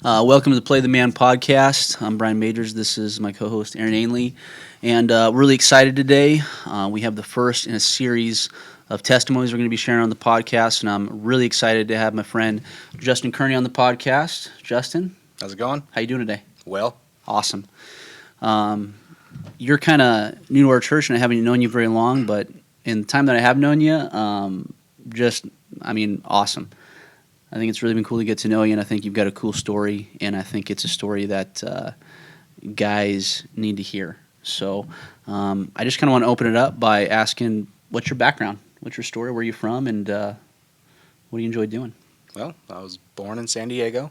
Welcome to the Play the Man podcast. I'm Brian Majors. This is my co-host Aaron Ainley, and really excited today. We have the first in a series of testimonies we're going to be sharing on the podcast, and I'm really excited to have my friend Justin Kearney on the podcast. Justin, how's it going? How you doing today? Well, awesome. You're kind of new to our church, and I haven't known you very long, but in the time that I have known you, awesome. I think it's really been cool to get to know you, and I think you've got a cool story, and I think it's a story that guys need to hear. So I just kind of want to open it up by asking, what's your background? What's your story? Where are you from? And what do you enjoy doing? Well, I was born in San Diego.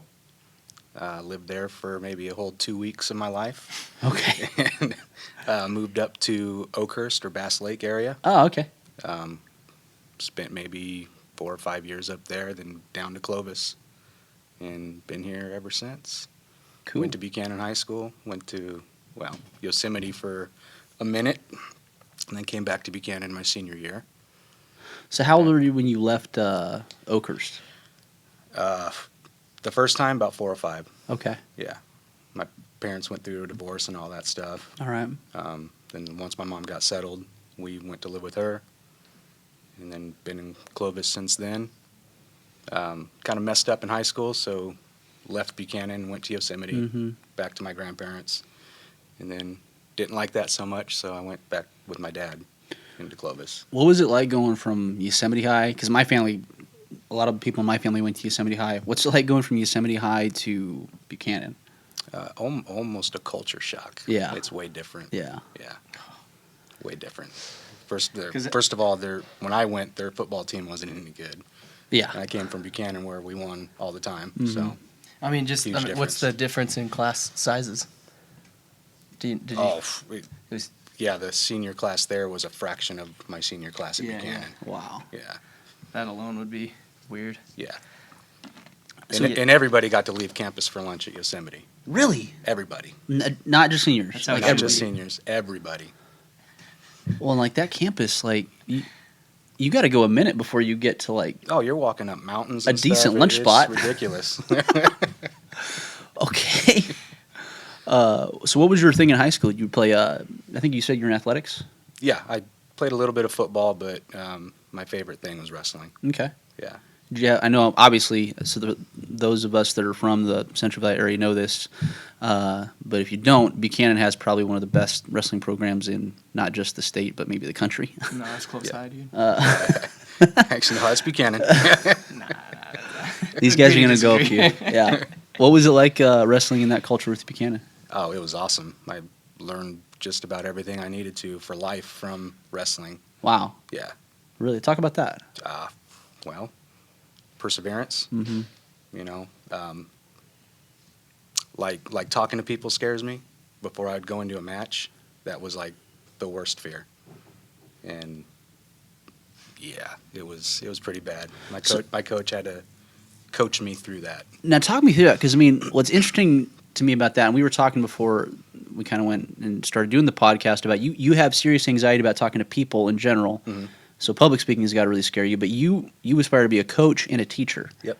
Lived there for maybe a whole 2 weeks of my life. Okay. And moved up to Oakhurst or Bass Lake area. Oh, okay. Spent maybe 4 or 5 years up there, then down to Clovis, and been here ever since. Cool. Went to Buchanan High School, went to, Yosemite for a minute, and then came back to Buchanan my senior year. So how old were you when you left Oakhurst? The first time, about 4 or 5. Okay. Yeah. My parents went through a divorce and all that stuff. All right. Then once my mom got settled, we went to live with her, and then been in Clovis since then. Kind of messed up in high school, so left Buchanan, went to Yosemite, back to my grandparents, and then didn't like that so much, so I went back with my dad into Clovis. What was it like going from Yosemite High? Because my family, a lot of people in my family went to Yosemite High. What's it like going from Yosemite High to Buchanan? Almost a culture shock. Yeah. It's way different. Yeah. Yeah. Way different. First of all, when I went, their football team wasn't any good. Yeah. And I came from Buchanan where we won all the time. So, what's the difference in class sizes? the senior class there was a fraction of my senior class at Buchanan. Yeah. Wow. Yeah. That alone would be weird. Yeah. So and everybody got to leave campus for lunch at Yosemite. Really? Everybody. Not just seniors. That's how Like it Not should just be. seniors. Everybody. Well, and like that campus, like you got to go a minute before you get to like. Oh, you're walking up mountains. A And decent stuff. lunch spot. It's ridiculous. Okay. So what was your thing in high school? You play? I think you said you're in athletics. Yeah, I played a little bit of football, but my favorite thing was wrestling. Okay. Yeah. Yeah, I know. Obviously, so those of us that are from the Central Valley area know this. But if you don't, Buchanan has probably one of the best wrestling programs in not just the state, but maybe the country. No, that's close high, dude. Actually, no, it's Buchanan. These guys are Agree to going to go up disagree. you. Yeah. What was it like wrestling in that culture with Buchanan? Oh, it was awesome. I learned just about everything I needed to for life from wrestling. Wow. Yeah. Really? Talk about that. Perseverance. Mm-hmm. You know, like talking to people scares me. Before I'd go into a match, that was like the worst fear. And yeah, it was pretty bad. My coach had to coach me through that. Now, talk me through that, because, I mean, what's interesting to me about that, and we were talking before we kind of went and started doing the podcast about you have serious anxiety about talking to people in general. Mm-hmm. So public speaking has got to really scare you, but you aspire to be a coach and a teacher. Yep.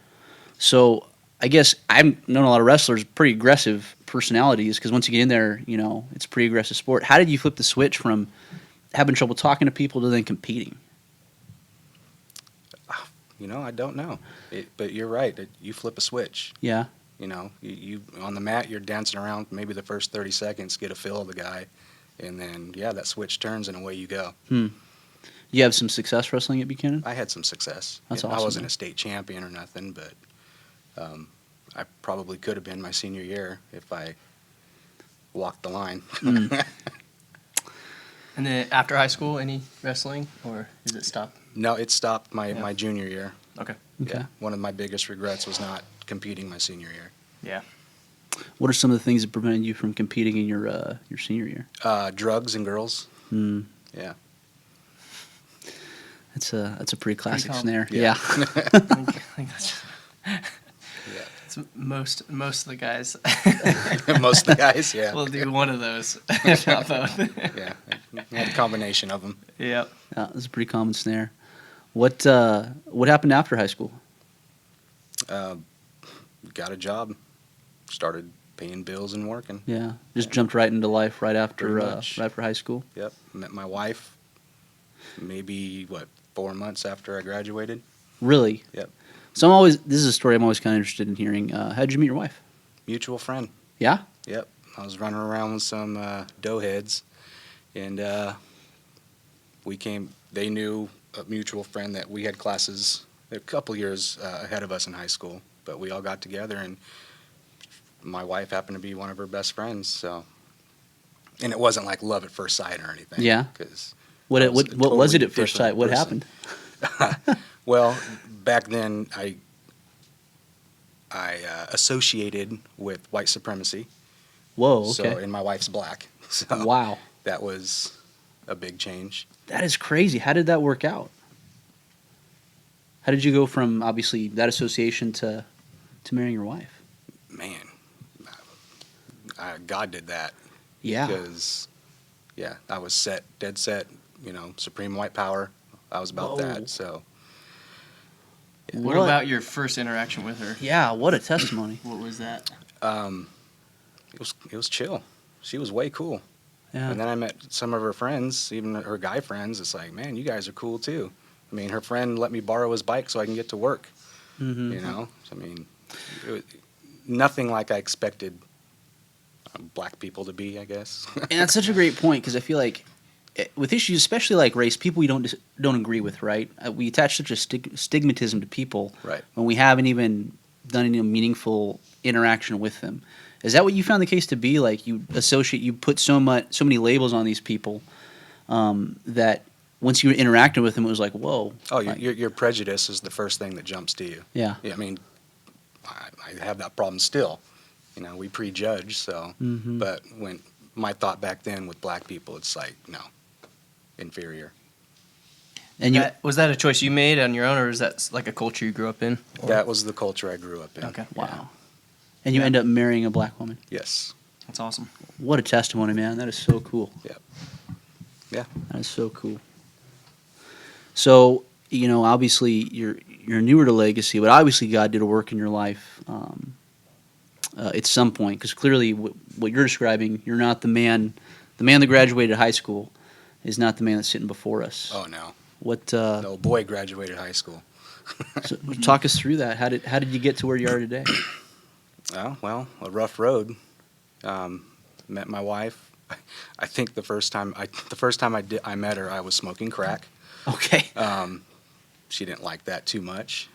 So I guess I've known a lot of wrestlers, pretty aggressive personalities, because once you get in there, it's a pretty aggressive sport. How did you flip the switch from having trouble talking to people to then competing? I don't know. But you're right. You flip a switch. Yeah. You on the mat, you're dancing around maybe the first 30 seconds, get a feel of the guy, and then, that switch turns and away you go. You have some success wrestling at Buchanan? I had some success. That's I awesome, wasn't man. a state champion or nothing, but I probably could have been my senior year if I walked the line. And then after high school, any wrestling, or is it stopped? No, it stopped Yeah. my junior year. Okay. Okay. Yeah. One of my biggest regrets was not competing my senior year. Yeah. What are some of the things that prevented you from competing in your senior year? Drugs and girls. Hmm. Yeah. That's a pretty classic common. snare. Yeah. I think that's Yeah. it's most of the guys Most of the guys, yeah. will do one of those, if not both. Yeah. I had a combination of them. Yep. Yeah, that's a pretty common snare. What happened after high school? Got a job started paying bills and working. Yeah, just jumped right into life right after Pretty much. right after high school. Yep. Met my wife maybe, 4 months after I graduated. Really? Yep. So this is a story I'm always kind of interested in hearing. How'd you meet your wife? Mutual friend. Yeah? Yep. I was running around with some doughheads, and they knew a mutual friend that we had classes a couple years ahead of us in high school, but we all got together, and my wife happened to be one of her best friends, so. And it wasn't like love at first sight or anything. Yeah. Because What I was a what was it totally at first different sight? What person. happened? Well, back then I associated with white supremacy. Whoa, okay. So, and my wife's black. So Wow. that was a big change. That is crazy. How did that work out? How did you go from obviously that association to marrying your wife? Man, God did that. Yeah. Because, yeah, I was dead set, supreme white power. I was about Whoa. that, so. What about your first interaction with her? Yeah, what a testimony. What was that? It was chill. She was way cool. Yeah. And then I met some of her friends, even her guy friends. It's like, man, you guys are cool too. I mean, her friend let me borrow his bike so I can get to work. Mm-hmm. I mean, it was nothing like I expected black people to be, I guess. And that's such a great point because I feel like with issues, especially like race, people we don't agree with, right? We attach such a stigmatism to people Right. when we haven't even done any meaningful interaction with them. Is that what you found the case to be? Like you put so many labels on these people that once you were interacting with them, it was like, whoa. Oh, like, your prejudice is the first thing that jumps to you. yeah. I mean, I have that problem still. We prejudge, so. Mm-hmm. But when my thought back then with black people, it's like, no, inferior. And you, Was that a choice you made on your own, or is that like a culture you grew up in? Or- That was the culture I grew up in. Okay. wow. And you end up marrying a black woman. Yes. That's awesome. What a testimony, man. That is so cool. Yep. Yeah. That is so cool. So, obviously you're newer to legacy, but obviously God did a work in your life at some point, because clearly what you're describing, you're not the man that graduated high school is not the man that's sitting before us. Oh, no. What? No, boy graduated high school. So talk us through that. How did you get to where you are today? Well, a rough road. Met my wife. I think the first time I met her, I was smoking crack. Okay. She didn't like that too much.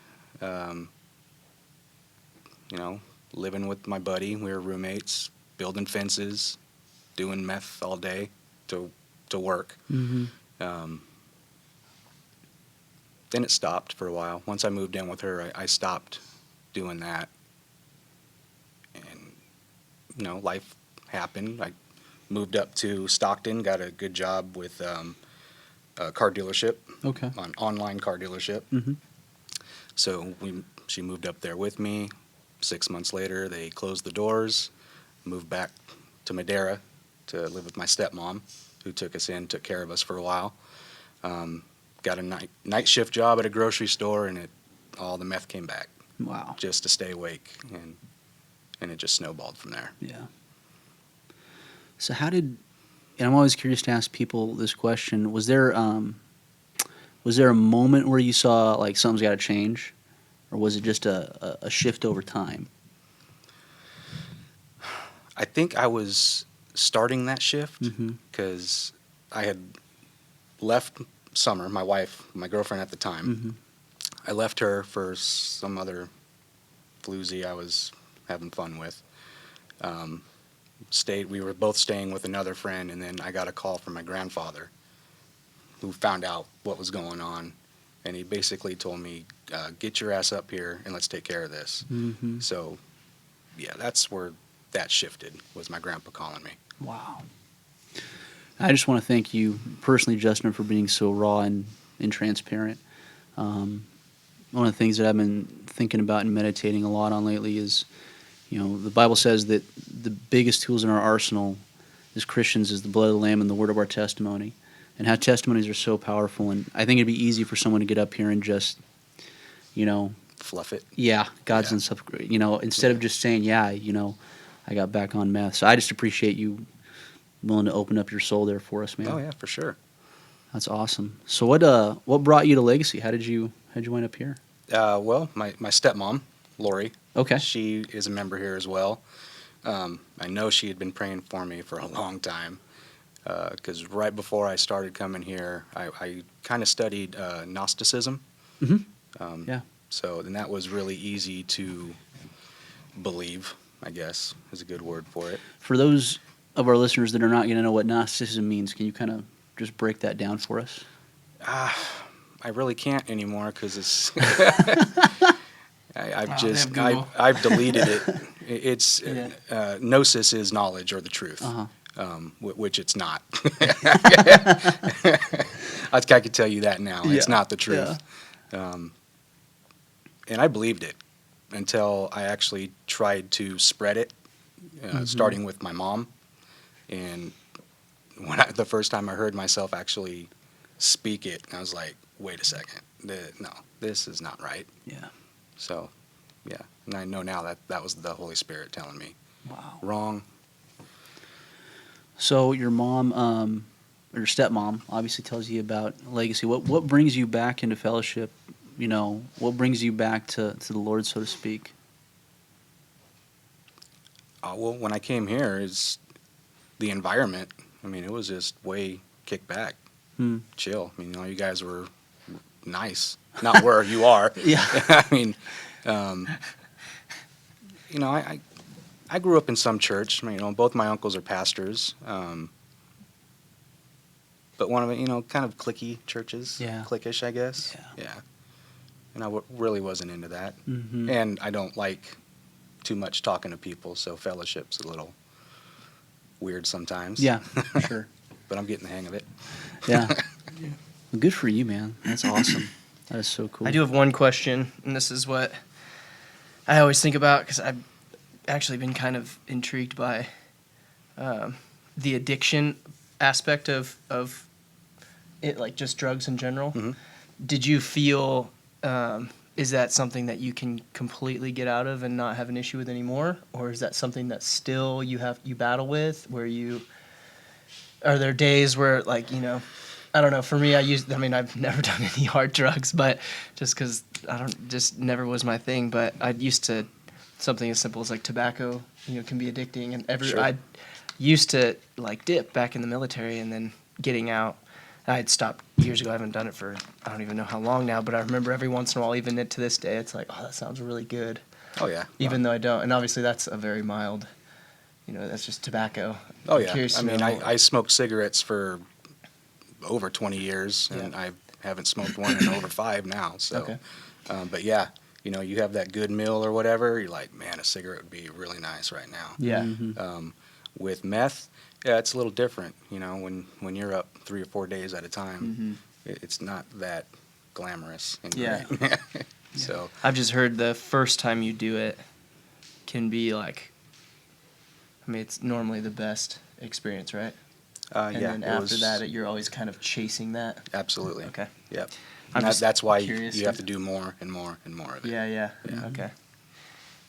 Living with my buddy, we were roommates, building fences, doing meth all day to work. Mm-hmm. Then it stopped for a while. Once I moved in with her, I stopped doing that. And, life happened. I moved up to Stockton, got a good job with a car dealership, Okay. an online car dealership. Mm-hmm. So she moved up there with me. 6 months later, they closed the doors, moved back to Madera to live with my stepmom, who took took care of us for a while. Got a night shift job at a grocery store, and all the meth came back Wow. just to stay awake, and it just snowballed from there. Yeah. So and I'm always curious to ask people this question, was there a moment where you saw like something's got to change, or was it just a shift over time? I think I was starting that shift Mm-hmm. because I had left Summer, my girlfriend at the time. Mm-hmm. I left her for some other floozy I was having fun with. We were both staying with another friend, and then I got a call from my grandfather, who found out what was going on, and he basically told me, get your ass up here and let's take care of this. Mm-hmm. So, yeah, that's where that shifted, was my grandpa calling me. Wow. I just want to thank you personally, Justin, for being so raw and transparent. One of the things that I've been thinking about and meditating a lot on lately is, the Bible says that the biggest tools in our arsenal as Christians is the blood of the Lamb and the word of our testimony, and how testimonies are so powerful. And I think it'd be easy for someone to get up here and just, fluff it. Yeah, God's Yeah. done stuff. Instead of just saying, "Yeah, I got back on meth." So I just appreciate you willing to open up your soul there for us, man. Oh yeah, for sure. That's awesome. So what brought you to Legacy? How'd you wind up here? Well, my stepmom, Lori, Okay. she is a member here as well. I know she had been praying for me for a long time, because right before I started coming here, I kind of studied Gnosticism. Mhm. Um, Yeah. So, and that was really easy to believe, I guess, is a good word for it. For those of our listeners that are not going to know what Gnosticism means, can you kind of just break that down for us? I really can't anymore because it's. I've Oh, just they have Google. I've deleted it. It's Yeah. gnosis is knowledge or the truth, Uh-huh. which it's not. I could tell you that now. It's Yeah, not the truth. And I believed it until I actually tried to spread it, starting with my mom. And the first time I heard myself actually speak it, I was like, wait a second, no, this is not right. Yeah. So, yeah, and I know now that was the Holy Spirit telling me, Wow. wrong. So your mom, or your stepmom, obviously tells you about Legacy. What brings you back into fellowship? What brings you back to the Lord, so to speak? Well, when I came here, is the environment. I mean, it was just way kicked back, Hmm. chill. I mean, you guys were nice. Not where you are. Yeah. I mean, I grew up in some church. I mean, both my uncles are pastors. But one of it, kind of cliquey churches. Yeah. Cliquish, I guess. Yeah. Yeah. And I really wasn't into that. Mm-hmm. And I don't like too much talking to people, so fellowship's a little weird sometimes. Yeah, for sure. But I'm getting the hang of it. Yeah. Well, good for you, man. That's awesome. That is so cool. I do have one question, and this is what I always think about because I've actually been kind of intrigued by the addiction aspect of it, like just drugs in general. Mhm. Did you feel is that something that you can completely get out of and not have an issue with anymore, or is that something that still you battle with? Are there days where I don't know. For me, I've never done any hard drugs, but just because just never was my thing. But I used to, something as simple as like tobacco, can be addicting. And Sure. I used to like dip back in the military and then getting out. I had stopped years ago. I haven't done it for, I don't even know how long now, but I remember every once in a while, even to this day, it's like, oh, that sounds really good. Oh, yeah. Even though I don't. And obviously that's a very mild, that's just tobacco. Oh, I'm yeah. curious I to mean, know, I smoked cigarettes for over 20 years, and Yeah. I haven't smoked one in over 5 now. So, Okay. but yeah, you have that good meal or whatever, you're like, man, a cigarette would be really nice right now. Yeah. Mhm. With meth, yeah, it's a little different. When you're up 3 or 4 days at a time, it's not that glamorous. Yeah. So, I've just heard the first time you do it can be like, it's normally the best experience, right? And yeah, then it after was, that, you're always kind of chasing that. absolutely. Okay. Yep. I'm And just that's why you curious. have to do more and more and more of it. Yeah. Yeah.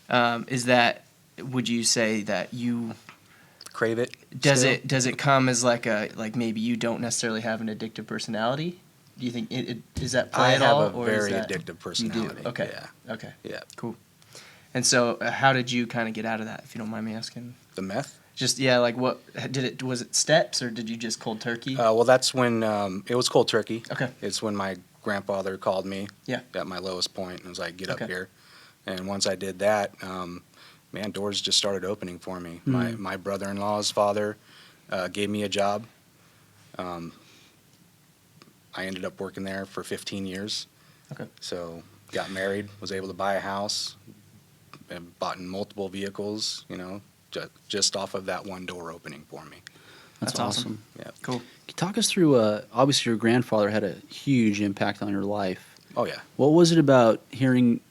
Okay. Would you say that you Crave it. does still? it come as like maybe you don't necessarily have an addictive personality? Do you think is that play I at have all, a or is very that addictive personality. You do? Okay. Yeah. Okay. Yeah. Cool. And so, how did you kind of get out of that, if you don't mind me asking? The meth? Just like what was it steps, or did you just cold turkey? Well, that's when it was cold turkey. Okay. It's when my grandfather called me Yeah. at my lowest point and was like, get up Okay. here. And once I did that, man, doors just started opening for me. My brother-in-law's father gave me a job. I ended up working there for 15 years. Okay. So got married, was able to buy a house, and bought in multiple vehicles, just off of that one door opening for me. That's awesome. Yeah. Cool. Can you talk us through, obviously your grandfather had a huge impact on your life. Oh, yeah. What was it about hearing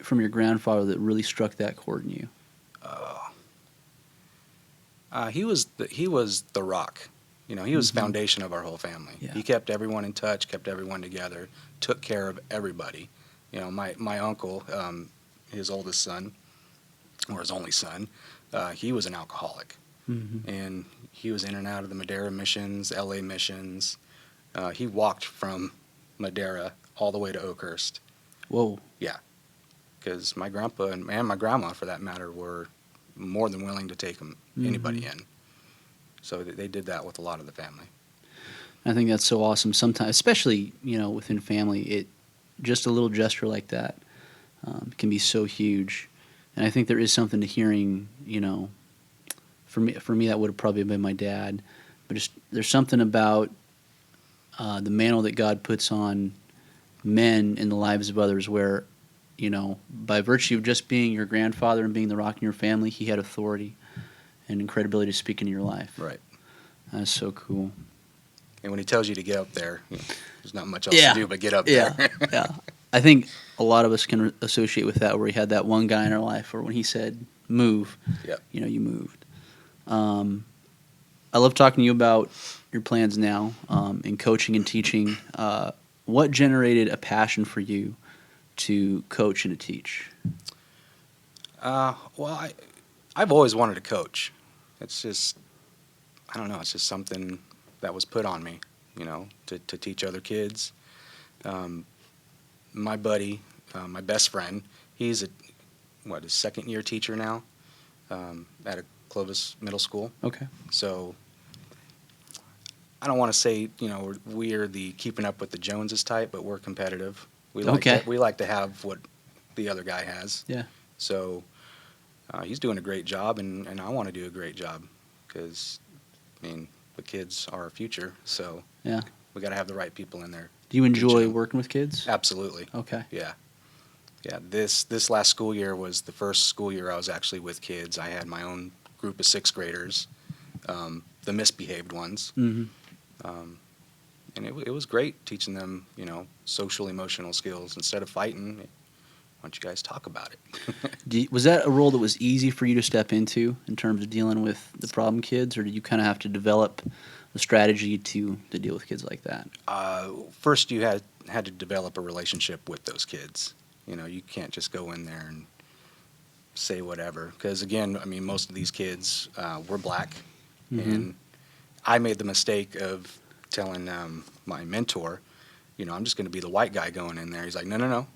from your grandfather that really struck that chord in you? He was the rock. He was the foundation of our whole family. Yeah. He kept everyone in touch, kept everyone together, took care of everybody. My uncle, his oldest son, or his only son, he was an alcoholic. And he was in and out of the Madeira missions, LA missions. He walked from Madeira all the way to Oakhurst. Whoa. Yeah, because my grandpa and my grandma, for that matter, were more than willing to take anybody in. So they did that with a lot of the family. I think that's so awesome. Sometimes, especially within family, just a little gesture like that can be so huge. And I think there is something to hearing. For me, that would have probably been my dad. But just there's something about the mantle that God puts on men in the lives of others, where by virtue of just being your grandfather and being the rock in your family, he had authority and credibility to speak into your life. Right. That's so cool. And when he tells you to get up there, there's not much else to do but get up there. Yeah. I think a lot of us can associate with that, where we had that one guy in our life where when he said move, Yep. you moved. I love talking to you about your plans now in coaching and teaching. What generated a passion for you to coach and to teach? Well, I've always wanted to coach. It's just, I don't know, it's just something that was put on me, to teach other kids. My buddy, my best friend, he's his second year teacher now at a Clovis middle school. Okay. So I don't want to say, we're the keeping up with the Joneses type, but we're competitive. We like to have what the other guy has. Yeah. So he's doing a great job, and I want to do a great job because, the kids are our future. So Yeah. we got to have the right people in there. Do you enjoy Teaching. working with kids? Absolutely. Okay. Yeah. Yeah. This last school year was the first school year I was actually with kids. I had my own group of sixth graders, the misbehaved ones. Mm-hmm. And it was great teaching them, social, emotional skills. Instead of fighting, why don't you guys talk about it? Was that a role that was easy for you to step into in terms of dealing with the problem kids, or did you kind of have to develop a strategy to deal with kids like that? First, you had to develop a relationship with those kids. You can't just go in there and say whatever. Because, again, most of these kids were black. And I made the mistake of telling my mentor, I'm just going to be the white guy going in there. He's like, no.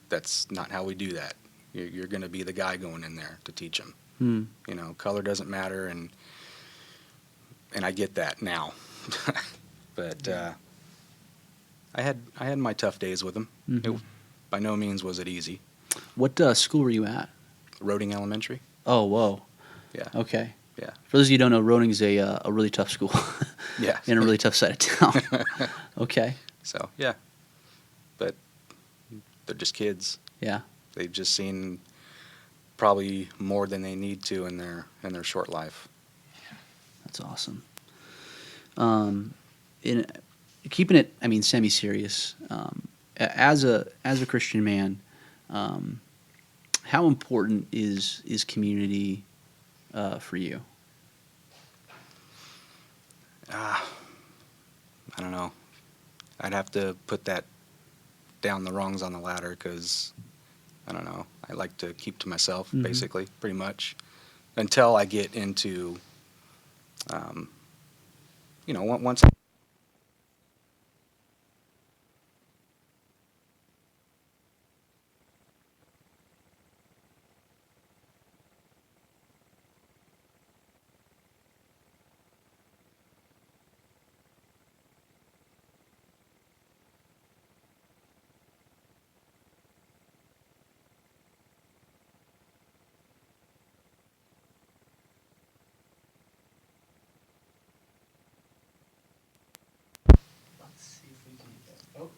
That's not how we do that. You're going to be the guy going in there to teach them. Color doesn't matter, and I get that now. But I had my tough days with him. By no means was it easy. What school were you at? Roding Elementary. Oh, whoa. Yeah. Okay. Yeah. For those of you who don't know, Roding's a really tough school. Yeah. In a really tough side of town. Okay. So, yeah. But they're just kids. Yeah. They've just seen probably more than they need to in their short life. That's awesome. In keeping it, semi-serious. As a Christian man, how important is community for you? I don't know. I'd have to put that down the rungs on the ladder because, I don't know, I like to keep to myself, basically, pretty much, until I get into, once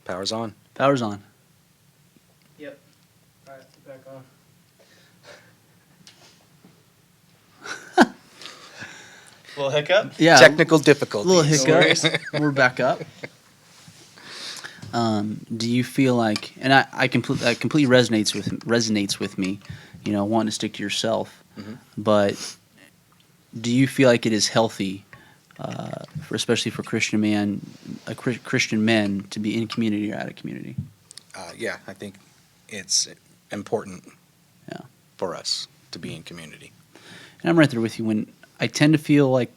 power's on. Power's on. Yep. All right, back on. Little hiccup? Yeah. Technical difficulties. Little hiccups. We're back up. Do you feel like, and I completely resonates with me, wanting to stick to yourself, but do you feel like it is healthy, especially for Christian men, to be in community or out of community? Yeah, I think it's important Yeah. for us to be in community. And I'm right there with you. When I tend to feel like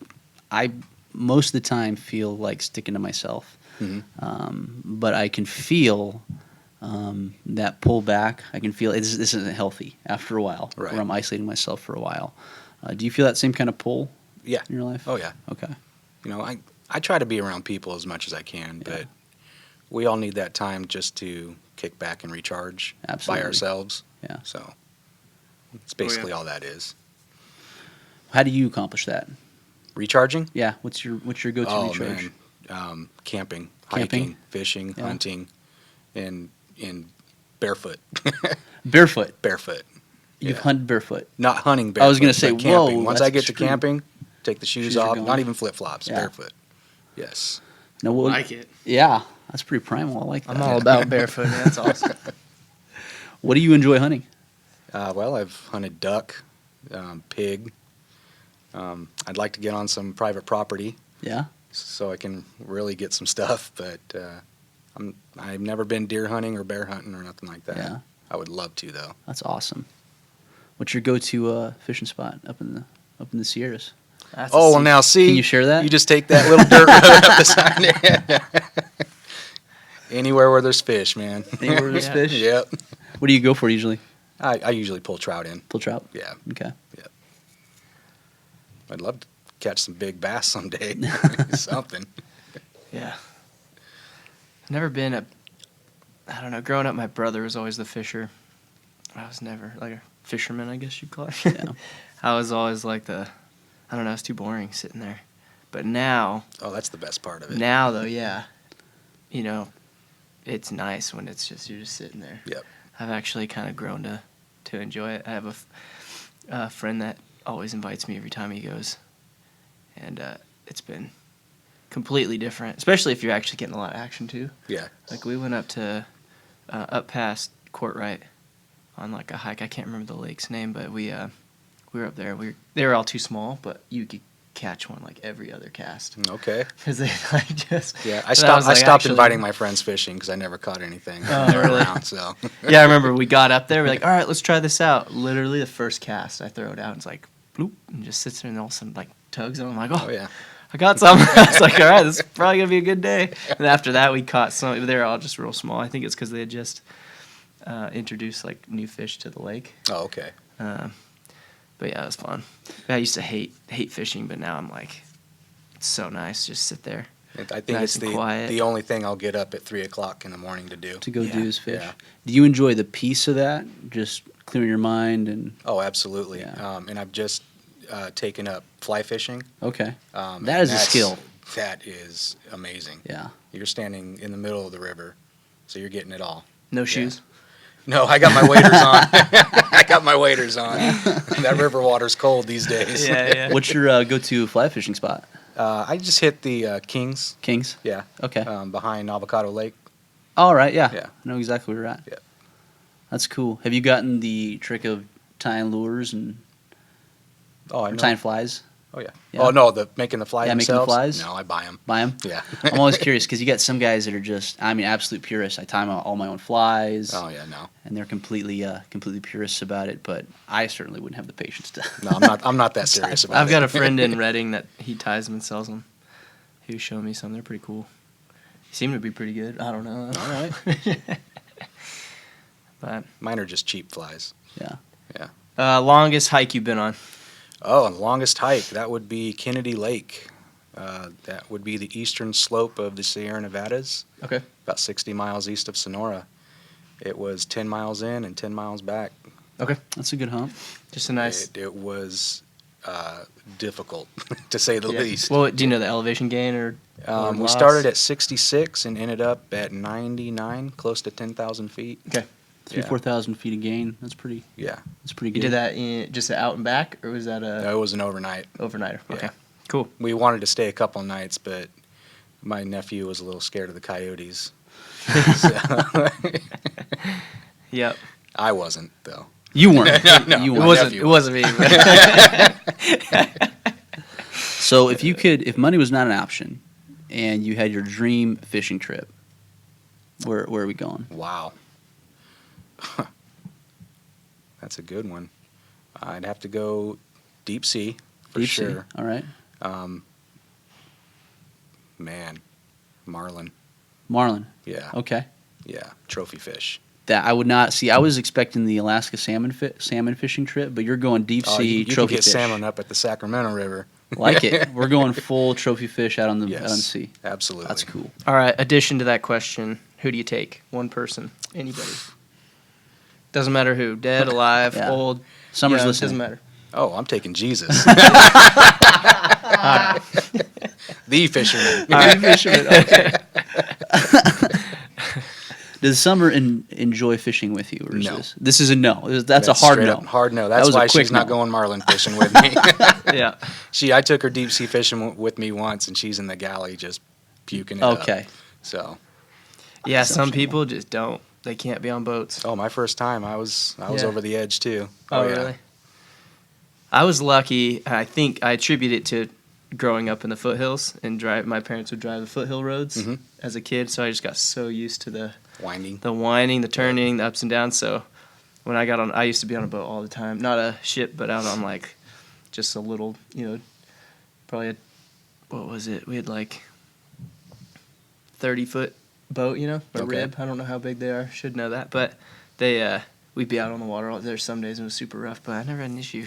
I most of the time feel like sticking to myself, Mhm. but I can feel that pull back. I can feel this isn't healthy after a while, Right. where I'm isolating myself for a while. Do you feel that same kind of pull Yeah. in your life? Oh, yeah. Okay. You know, I try to be around people as much as I can, Yeah. but we all need that time just to kick back and recharge Absolutely. by ourselves. Yeah. So it's basically all that is. How do you accomplish that? Recharging? Yeah. What's your go-to Oh, recharge? man. Camping, Camping? hiking, fishing, Yeah. hunting, and barefoot. Barefoot. Barefoot. You've Yeah. hunted barefoot. Not hunting barefoot. I was gonna say, but camping. whoa, Once that's I get extreme. to camping, take the shoes Shoes are off. gone. Not even flip flops. Yeah. Barefoot. Yes. No, what, like it. Yeah, that's pretty primal. I like that. I'm all about barefoot, man. That's awesome. What do you enjoy hunting? Well, I've hunted duck, pig. I'd like to get on some private property Yeah. so I can really get some stuff, but I've never been deer hunting or bear hunting or nothing like that. Yeah. I would love to though. That's awesome. What's your go-to fishing spot up in the Sierras? That's a Oh, well, secret. now see, Can you share that? You just take that little dirt road up the side. Anywhere where there's fish, man. Anywhere there's Yeah. fish? Yep. What do you go for usually? I usually pull trout in. Pull trout? Yeah. Okay. I'd love to catch some big bass someday. Something. Yeah. I've never been I don't know, growing up, my brother was always the fisher. I was never, like, a fisherman, I guess you'd call it. Yeah. I was always like I don't know, it's too boring sitting there. But now, Oh, that's the best part of it. though, yeah, you know, it's nice when it's just, you're just sitting there. Yep. I've actually kind of grown to enjoy it. I have a friend that always invites me every time he goes. And it's been completely different, especially if you're actually getting a lot of action too. Yeah. Like we went up past Courtright on like a hike. I can't remember the lake's name, but we were up there. They were all too small, but you could catch one like every other cast Okay. because they like just. Yeah, I and stopped. was I like, stopped actually- inviting my friends fishing because I never caught anything. Oh, They were really? around, so. Yeah, I remember we got up there. We're like, all right, let's try this out. Literally, the first cast, I throw it out, and it's like, bloop, and just sits there, and all of a sudden, like, tugs, and I'm like, Oh yeah. I got some. I was like, all right, this is probably gonna be a good day. And after that, we caught some. They were all just real small. I think it's because they had just introduced like new fish to the lake. Oh, okay. But yeah, it was fun. I used to hate fishing, but now I'm like, it's so nice. Just sit there. I think Nice it's and quiet. the only thing I'll get up at 3:00 in the morning to do. To go Yeah. do is fish. Yeah. Do you enjoy the peace of that? Just clearing your mind and Oh, absolutely. Yeah. And I've just taken up fly fishing. okay. And That is a that's- skill. That is amazing. Yeah. You're standing in the middle of the river, so you're getting it all. No shoes. No, I got my waders on. I got my waders on. That river water's cold these days. Yeah. What's your go-to fly fishing spot? I just hit the Kings. Kings. Yeah. Okay. Behind Avocado Lake. All right. Yeah. Yeah. I know exactly where you're at. Yeah. That's cool. Have you gotten the trick of tying lures and Oh, I or know. tying flies? Oh yeah. Yeah. Oh no, making the fly Yeah, making the themselves. flies? No, I buy them. Buy them? Yeah. I'm always curious because you got some guys that are just, I mean, absolute purists. I tie all my own flies, Oh yeah, no. and they're completely purists about it. But I certainly wouldn't have the patience to. No, I'm not that serious about it. I've got a friend in Reading that he ties them and sells them. He was showing me some. They're pretty cool. He seemed to be pretty good. I don't know. All right. But Mine are just cheap flies. Yeah. longest hike you've been on? Oh, and the longest hike, that would be Kennedy Lake. That would be the eastern slope of the Sierra Nevadas, Okay. about 60 miles east of Sonora. It was 10 miles in and 10 miles back. Okay. That's a good hump. Just a nice. It was difficult, to say the Yeah. least. Well, do you know the elevation gain or We loss? started at 66 and ended up at 99, close to 10,000 feet. Okay. 4,000 feet of gain. That's pretty. Yeah. That's pretty You good. did that in just out and back, or was that a No, it was an overnight. overnighter? Yeah. Okay. Cool. We wanted to stay a couple nights, but my nephew was a little scared of the coyotes. So, Yep. I wasn't, though. You weren't. No, You it weren't. wasn't- It wasn't me. So if money was not an option, and you had your dream fishing trip, where are we going? Wow. That's a good one. I'd have to go deep sea for Deep sea. sure. All right. Man, marlin. Marlin. Yeah, Okay. yeah, trophy fish. That I would not see. I was expecting the Alaska salmon fishing trip, but you're going deep Oh, sea you can trophy get fish. salmon up at the Sacramento River. Like it. We're going full trophy fish out on the Yes, sea. absolutely. That's cool. All right. Addition to that question, who do you take? One person, anybody. Doesn't matter who, dead, alive, Yeah. old. Summer's Doesn't listening. matter. Oh, I'm taking Jesus. The fisherman. All right, fisherman. Okay. Does Summer enjoy fishing with you, or is No. this is a no? That's a hard straight no. up hard no. That That's was a why quick she's not no. going marlin fishing with me. Yeah. I took her deep sea fishing with me once, and she's in the galley just puking it up. Okay. So, Yeah, That's some understandable. people just don't. They can't be on boats. my first time, I was Yeah. over the edge too. Oh, yeah. really? I was lucky. I think I attribute it to growing up in the foothills and my parents would drive the foothill roads Mhm. as a kid, so I just got so used to the Winding. winding, the turning, the ups and downs. So when I used to be on a boat all the time, not a ship, but out on like just a little, probably what was it? We had like 30-foot boat, a Okay. rib. I don't know how big they are. Should know that, but we'd be out on the water. There's some days it was super rough, but I never had an issue.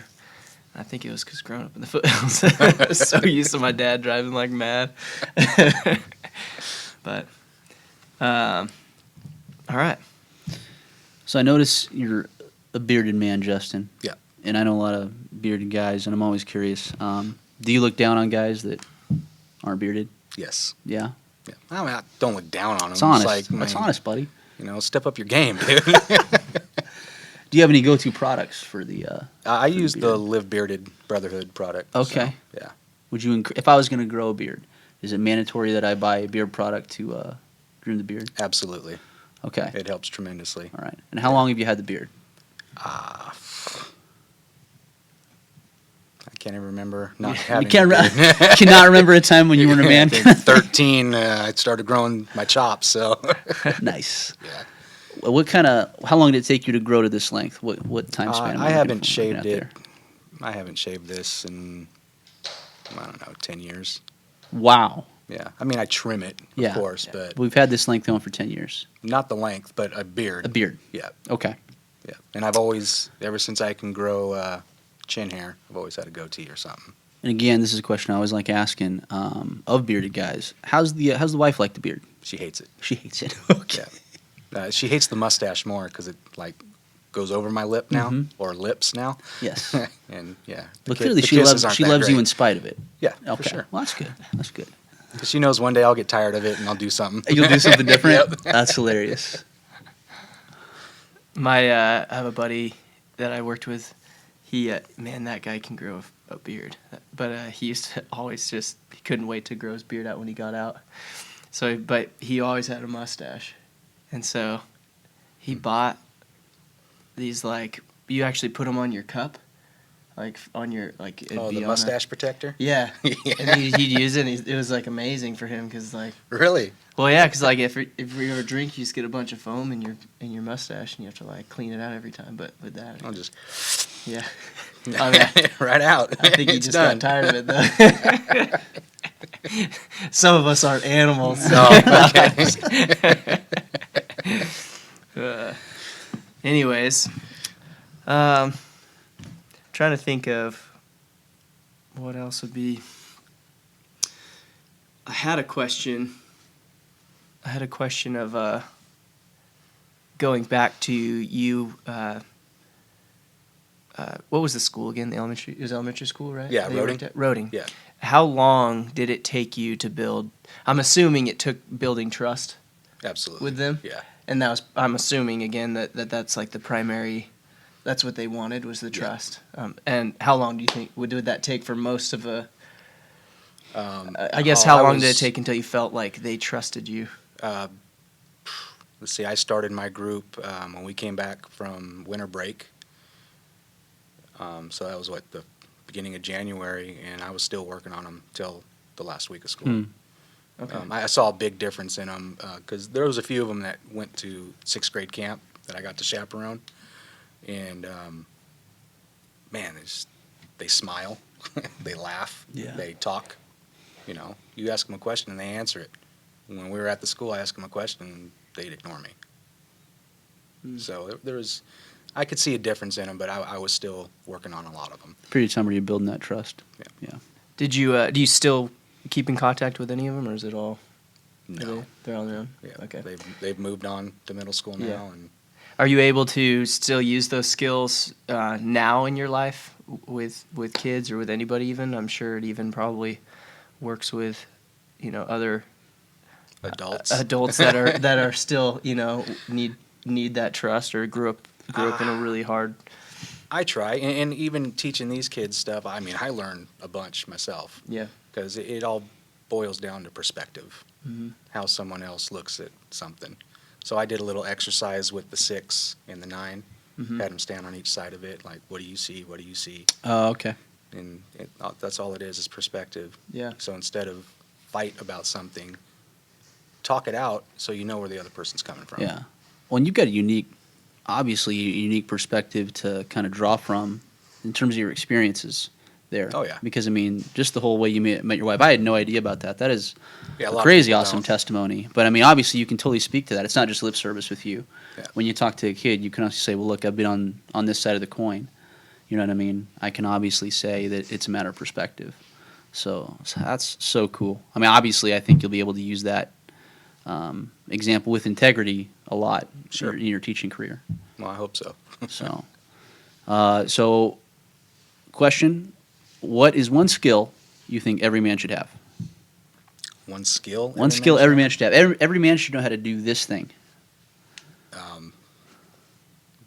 I think it was because growing up in the foothills, I was so used to my dad driving like mad. But, all right. So I notice you're a bearded man, Justin. Yeah. And I know a lot of bearded guys, and I'm always curious. Do you look down on guys that aren't bearded? Yes. Yeah. Yeah. I don't look down on them. It's honest. Like, That's man, honest, buddy. step up your game, dude. Do you have any go-to products for the? I use beard. the Live Bearded Brotherhood product. Okay. So, yeah. Would you, if I was going to grow a beard, is it mandatory that I buy a beard product to groom the beard? Absolutely. Okay. It helps tremendously. All right. And how long have you had the beard? I can't even remember not You having can't a beard. cannot remember a time when you weren't a man. I think 13, I started growing my chops, so. Nice. Yeah. How long did it take you to grow to this length? What time span? am I looking haven't for? Looking shaved at it. there? I haven't shaved this in, I don't know, 10 years. Wow. Yeah. I mean, I trim it, of Yeah. course, but We've had this length going for 10 years. not the length, but a beard. A beard. Yeah. Okay. Yeah. And I've always, ever since I can grow chin hair, I've always had a goatee or something. And again, this is a question I always like asking of bearded guys. How's the wife like the beard? She hates it. She hates it. Okay. Yeah. She hates the mustache more because it, like, goes over my lip now, Mhm. or lips now. Yes. And, yeah. But the clearly the she kisses loves aren't that you great. in spite of it. Yeah, Okay. for sure. Well, that's good. That's good. 'Cause she knows one day I'll get tired of it and I'll do something. You'll do something different? Yep. That's hilarious. I have a buddy that I worked with. He, man, that guy can grow a beard. But he used to always he couldn't wait to grow his beard out when he got out. But he always had a mustache. And so he bought these, like, you actually put them on your cup. Like, on your, like, it'd Oh, be the on mustache protector? Yeah. Yeah. And he'd use it, and it was, like, amazing for him, because, like, Really? well, yeah, because like if you ever drink, you just get a bunch of foam in your mustache, and you have to like clean it out every time. But with that, I'll just yeah, I mean, right out. I think he It's just done. got tired of it though. Some of us aren't animals. Oh, okay. Anyways, trying to think of what else would be. I had a question of going back to you. What was the school again? The elementary. It was elementary school, right? Yeah, That you Roding. worked at? Roding. Yeah. How long did it take you to build? I'm assuming it took building trust Absolutely. with them. Yeah. And I'm assuming again that's like the primary. That's what they wanted was the trust. And how long do you think would that take for most of a? I guess how long did it take until you felt like they trusted you? Let's see. I started my group when we came back from winter break. So that was the beginning of January, and I was still working on them till the last week of school. Okay. I saw a big difference in them because there was a few of them that went to 6th grade camp, that I got to chaperone. And, man, they smile, they laugh, Yeah. they talk. You know, you ask them a question and they answer it. When we were at the school, I asked them a question and they'd ignore me. So there was, I could see a difference in them, but I was still working on a lot of them. Period of time where you're building that trust. Yeah. Did you do you still keep in contact with any of them, or is it all? No. They're on their own. Yeah, Okay. they've moved on to middle school now, Yeah. and Are you able to still use those skills now in your life with kids or with anybody even? I'm sure it even probably works with, other adults. adults that are still, need that trust or grew up in a really hard. I try, and even teaching these kids stuff. I mean, I learn a bunch myself Yeah. because it all boils down to perspective, Mm-hmm. how someone else looks at something. So I did a little exercise with the 6 and the 9. Mm-hmm. Had them stand on each side of it, like, what do you see? What do you see? Oh, okay. And that's all it is perspective. Yeah. So instead of fight about something, talk it out so you know where the other person's coming from. Yeah. Well, and you've got obviously a unique perspective to kind of draw from in terms of your experiences there. Oh, yeah. Because, I mean, just the whole way you met your wife, I had no idea about that. That is Yeah, a lot of crazy people awesome don't. testimony. But, I mean, obviously you can totally speak to that. It's not just lip service with you. Yeah. When you talk to a kid, you can also say, well, look, I've been on this side of the coin. You know what I mean? I can obviously say that it's a matter of perspective. So that's so cool. I mean, obviously, I think you'll be able to use that example with integrity a lot Sure. in your teaching career. Well, I hope so. So, question: what is one skill you think every man should have? One skill. One skill every man should have. Every man should know how to do this thing.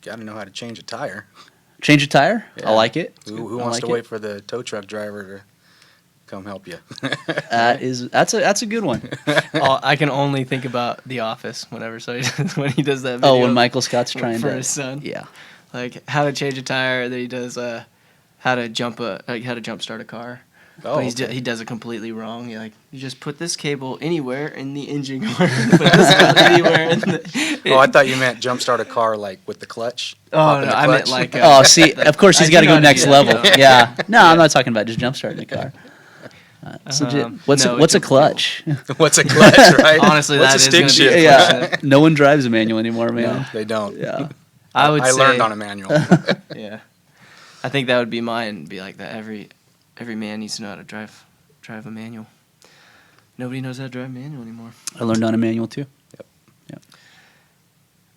Got to know how to change a tire. Change a tire. Yeah. I like it. Who I wants like to it. wait for the tow truck driver to come help you? That's a good one. I can only think about The Office when he does that video. Oh, when Michael Scott's trying for to his son. Yeah. Like how to change a tire. Then he does how to jump start a car. Oh, But okay. he does it completely wrong. You just put this cable anywhere in the engine compartment. Put this button anywhere in the. Oh, I thought you meant jumpstart a car like with the clutch. Oh popping no, the I meant clutch. like. Oh, see, of course he's I got to do know go how to next do that, level. yeah. Yeah. No, I'm not talking about just jump starting the car. It's legit. What's no, a it's a clutch? What's a clutch, right? Honestly, What's that a is stick gonna be shift? a Yeah. question. No one drives a manual anymore, man. No, they don't. Yeah. I would say. learned on a manual. Yeah, I think that would be mine. Be like that. Every man needs to know how to drive a manual. Nobody knows how to drive a manual anymore. I learned on a manual too.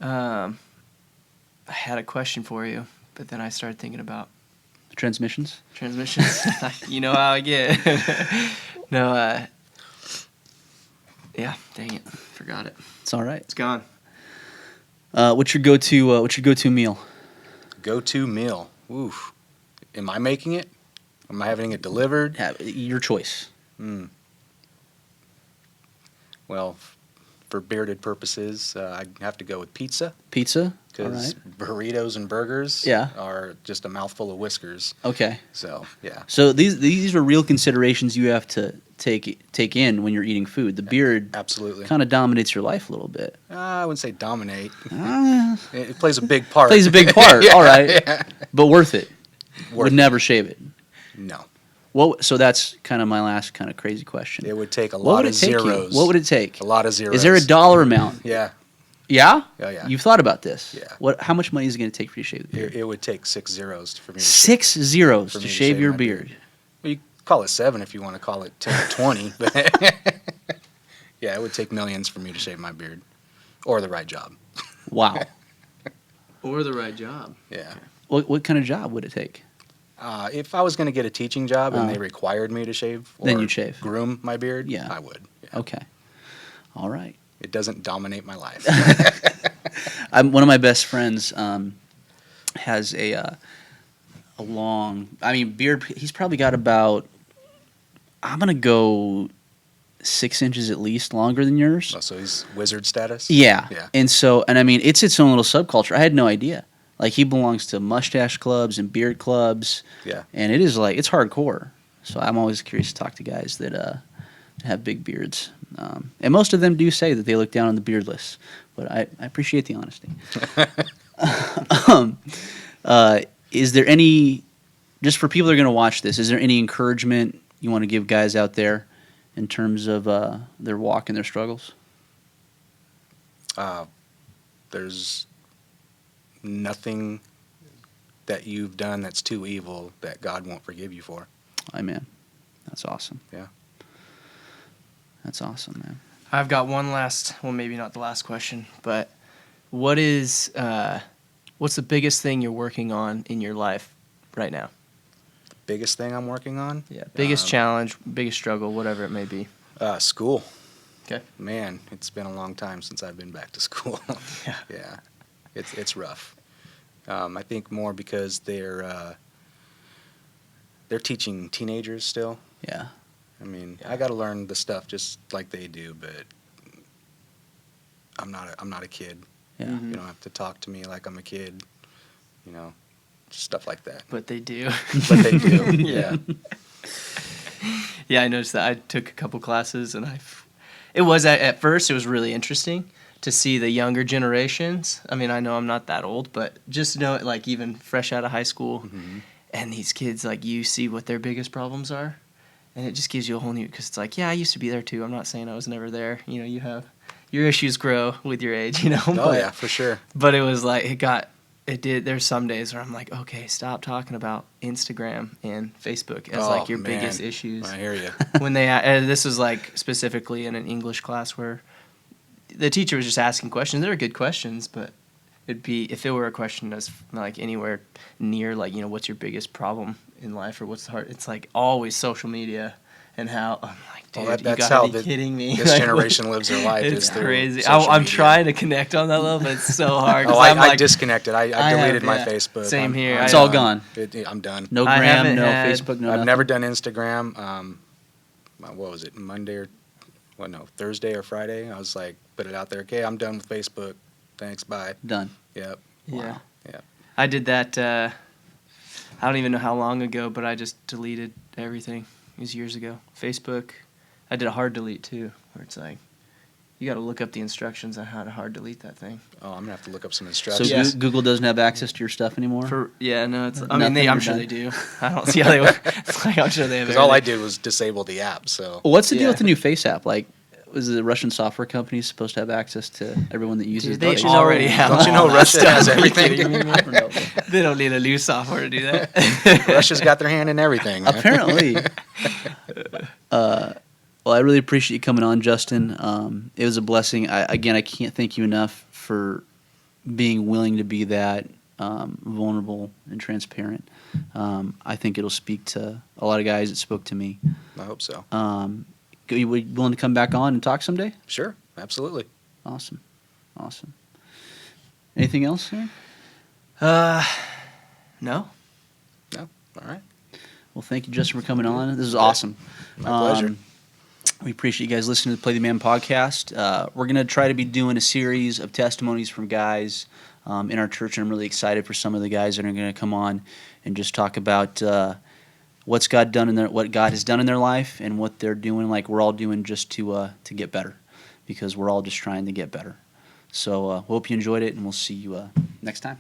I had a question for you, but then I started thinking about Transmissions. transmissions. You know how I get. No, yeah, dang it, forgot it. It's all right. It's gone. What's your go-to meal? Go-to meal. Oof. Am I making it? Am I having it delivered? Your choice. Well, for bearded purposes, I have to go with pizza Pizza. All because right. burritos and burgers Yeah. are just a mouthful of whiskers. Okay. So, yeah. So these are real considerations you have to take in when you're eating food. The beard Absolutely. kind of dominates your life a little bit. I wouldn't say dominate. Uh, It plays a big part. plays a big part. Yeah, All right. yeah. But worth it. Worth Would it. never shave it. No. So that's kind of my last kind of crazy question. It would take a What lot would of it take zeros. you? What would it take? A lot of zeros. Is there a dollar amount? Yeah. Yeah? Oh, yeah. You've thought about this? Yeah. How much money is it going to take for you to shave the beard? It would take 6 zeros for me to 6 zeros for to me to shave shave your my beard. beard. Well, you call it 7 if you want to call it 10 or 20. But yeah, it would take millions for me to shave my beard. Or the right job. Wow. Or the right job. Yeah. What kind of job would it take? If I was going to get a teaching job and Uh. they required me to shave or Then you'd shave. groom my beard, Yeah. I would. Yeah. Okay. All right. It doesn't dominate my life. One of my best friends has a long, beard. He's probably got about, I'm going to go 6 inches at least longer than yours. Oh, so he's wizard status? Yeah. Yeah. And so, it's its own little subculture. I had no idea. Like, he belongs to mustache clubs and beard clubs. Yeah. And it is it's hardcore. So I'm always curious to talk to guys that have big beards. And most of them do say that they look down on the beardless. but I appreciate the honesty. um, is there any, just for people that are going to watch this, is there any encouragement you want to give guys out there in terms of their walk and their struggles? There's nothing that you've done that's too evil that God won't forgive you for. Amen. That's awesome. Yeah. That's awesome, man. I've got one last, well, maybe not the last question, but what's the biggest thing you're working on in your life right now? The biggest thing I'm working on? Yeah, biggest challenge, biggest struggle, whatever it may be. School. Okay. Man, it's been a long time since I've been back to school. Yeah. Yeah. It's rough. I think more because they're teaching teenagers still. Yeah. I mean, I got to learn the stuff just like they do, but I'm not a kid. Yeah. Mhm. You don't have to talk to me like I'm a kid. You know, stuff like that. But they do. But they do. Yeah. Yeah, I noticed that. I took a couple classes, and it was at first it was really interesting to see the younger generations. I mean, I know I'm not that old, but just to know it, like even fresh out of high school, Mm-hmm. and these kids, like you see what their biggest problems are, and it just gives you a whole new. Because it's like, yeah, I used to be there too. I'm not saying I was never there. You know, you have your issues grow with your age. You know. Oh but, yeah, for sure. But it was like it did. There's some days where I'm like, okay, stop talking about Instagram and Facebook as like your man. biggest issues. I hear you. When this was like specifically in an English class where the teacher was just asking questions. They were good questions, but it'd be if it were a question that's like anywhere near like, you know, what's your biggest problem in life or what's the hard, it's like always social media and how I'm like, dude, Well, you that's gotta how be kidding me. This Like, generation lives their life. it's is through crazy. social I'm media. trying to connect on that level, but it's so hard. 'cause Oh, I'm I like, disconnected. I deleted my yeah. Facebook. Same here. It's all gone. I'm done. No I gram, haven't no had- Facebook, no I've nothing. never done Instagram. What was it? Thursday or Friday? I was like, put it out there. Okay, I'm done with Facebook. Thanks. Bye. Done. Yep. Yeah. Wow. Yeah. I did that. I don't even know how long ago, but I just deleted everything. It was years ago. Facebook. I did a hard delete too, where it's like you got to look up the instructions on how to hard delete that thing. Oh, I'm gonna have to look up some So instructions. Yeah. Google doesn't have access to your stuff anymore? No, it's. I Nothing, mean, I'm you're sure done. they do. I don't see how they would. It's like I'm sure they have. Because all I everything. did was disable the app. So Well, what's the deal Yeah. with the new Face app? Like, was the Russian software company supposed to have access to everyone that uses Dude, they those? already have. don't you know all that Russia has stuff. Are you everything? kidding me, man? No. They don't need a new software to do that. Russia's got their hand in everything. man. Apparently. Well, I really appreciate you coming on, Justin. It was a blessing. I can't thank you enough for being willing to be that vulnerable and transparent. I think it'll speak to a lot of guys. It spoke to me. I hope so. You willing to come back on and talk someday? Sure, absolutely. Awesome. Anything else, sir? No. No, all right. Well, thank you, Justin, for coming on. This is awesome. My pleasure. We appreciate you guys listening to the Play the Man podcast. We're going to try to be doing a series of testimonies from guys in our church, and I'm really excited for some of the guys that are going to come on and just talk about what God has done in their life and what they're doing, like we're all doing, just to get better, because we're all just trying to get better. So, hope you enjoyed it, and we'll see you next time.